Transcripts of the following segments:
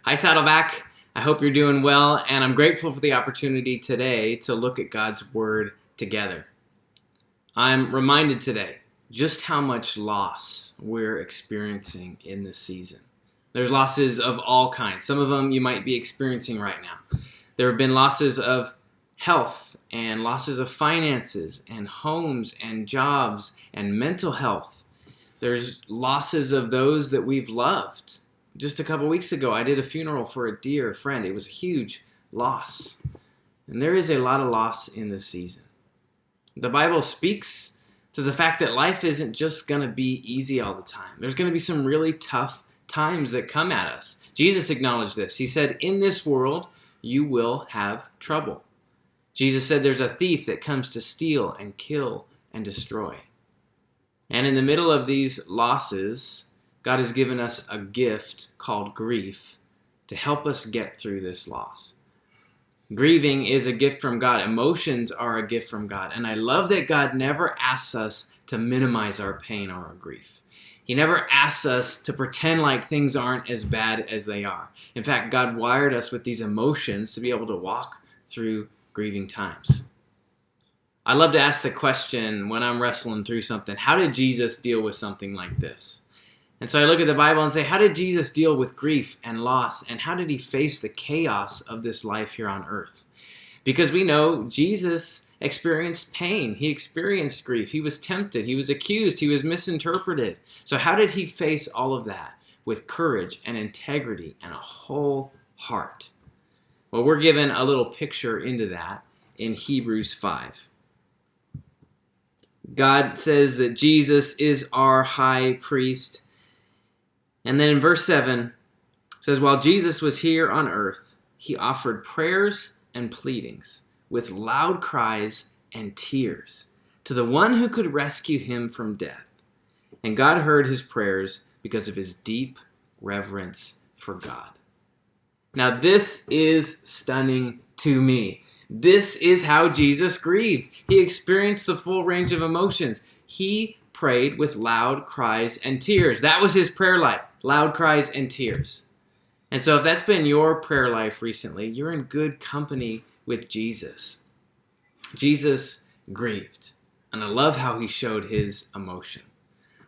Hi, Saddleback. I hope you're doing well, and I'm grateful for the opportunity today to look at God's Word together. I'm reminded today just how much loss we're experiencing in this season. There's losses of all kinds. Some of them you might be experiencing right now. There have been losses of health and losses of finances and homes and jobs and mental health. There's losses of those that we've loved. Just a couple weeks ago, I did a funeral for a dear friend. It was a huge loss. And there is a lot of loss in this season. The Bible speaks to the fact that life isn't just going to be easy all the time. There's going to be some really tough times that come at us. Jesus acknowledged this. He said, "In this world, you will have trouble." Jesus said there's a thief that comes to steal and kill and destroy. And in the middle of these losses, God has given us a gift called grief to help us get through this loss. Grieving is a gift from God. Emotions are a gift from God. And I love that God never asks us to minimize our pain or our grief. He never asks us to pretend like things aren't as bad as they are. In fact, God wired us with these emotions to be able to walk through grieving times. I love to ask the question when I'm wrestling through something, how did Jesus deal with something like this? And so I look at the Bible and say, how did Jesus deal with grief and loss? And how did he face the chaos of this life here on earth? Because we know Jesus experienced pain. He experienced grief. He was tempted. He was accused. He was misinterpreted. So how did he face all of that? With courage and integrity and a whole heart. Well, we're given a little picture into that in Hebrews 5. God says that Jesus is our high priest. And then in verse 7, it says, while Jesus was here on earth, he offered prayers and pleadings with loud cries and tears to the one who could rescue him from death. And God heard his prayers because of his deep reverence for God. Now this is stunning to me. This is how Jesus grieved. He experienced the full range of emotions. He prayed with loud cries and tears. That was his prayer life, loud cries and tears. And so if that's been your prayer life recently, you're in good company with Jesus. Jesus grieved, and I love how he showed his emotion.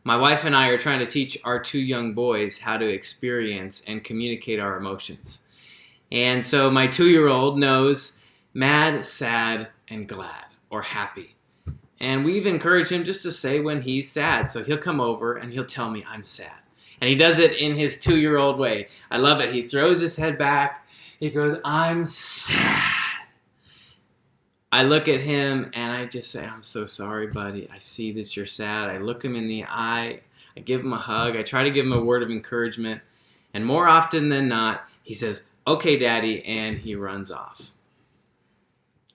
My wife and I are trying to teach our two young boys how to experience and communicate our emotions. And so my 2-year-old knows mad, sad, and glad, or happy. And we've encouraged him just to say when he's sad. So he'll come over and he'll tell me I'm sad. And he does it in his 2-year-old way. I love it. He throws his head back. He goes, I'm sad. I look at him and I just say, I'm so sorry, buddy. I see that you're sad. I look him in the eye. I give him a hug. I try to give him a word of encouragement. And more often than not, he says, okay, Daddy, and he runs off.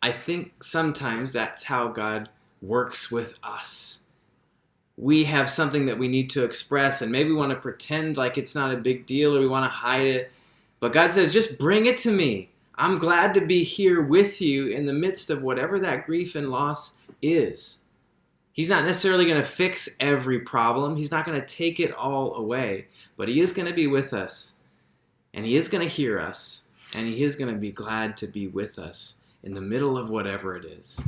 I think sometimes that's how God works with us. We have something that we need to express, and maybe we want to pretend like it's not a big deal or we want to hide it. But God says, just bring it to me. I'm glad to be here with you in the midst of whatever that grief and loss is. He's not necessarily going to fix every problem. He's not going to take it all away, but he is going to be with us, and he is going to hear us, and he is going to be glad to be with us in the middle of whatever it is.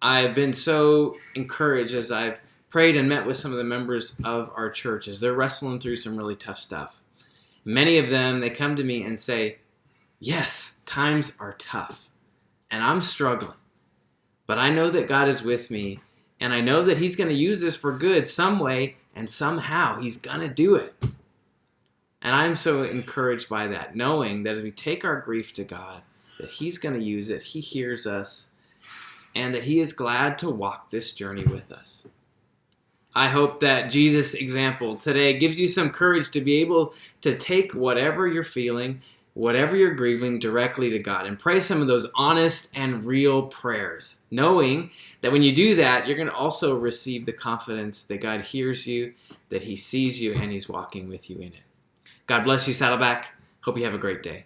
I've been so encouraged as I've prayed and met with some of the members of our church as they're wrestling through some really tough stuff. Many of them, they come to me and say, yes, times are tough, and I'm struggling, but I know that God is with me, and I know that he's going to use this for good some way, and somehow he's going to do it. And I'm so encouraged by that, knowing that as we take our grief to God, that he's going to use it, he hears us, and that he is glad to walk this journey with us. I hope that Jesus' example today gives you some courage to be able to take whatever you're feeling, whatever you're grieving, directly to God and pray some of those honest and real prayers, knowing that when you do that, you're going to also receive the confidence that God hears you, that he sees you, and he's walking with you in it. God bless you, Saddleback. Hope you have a great day.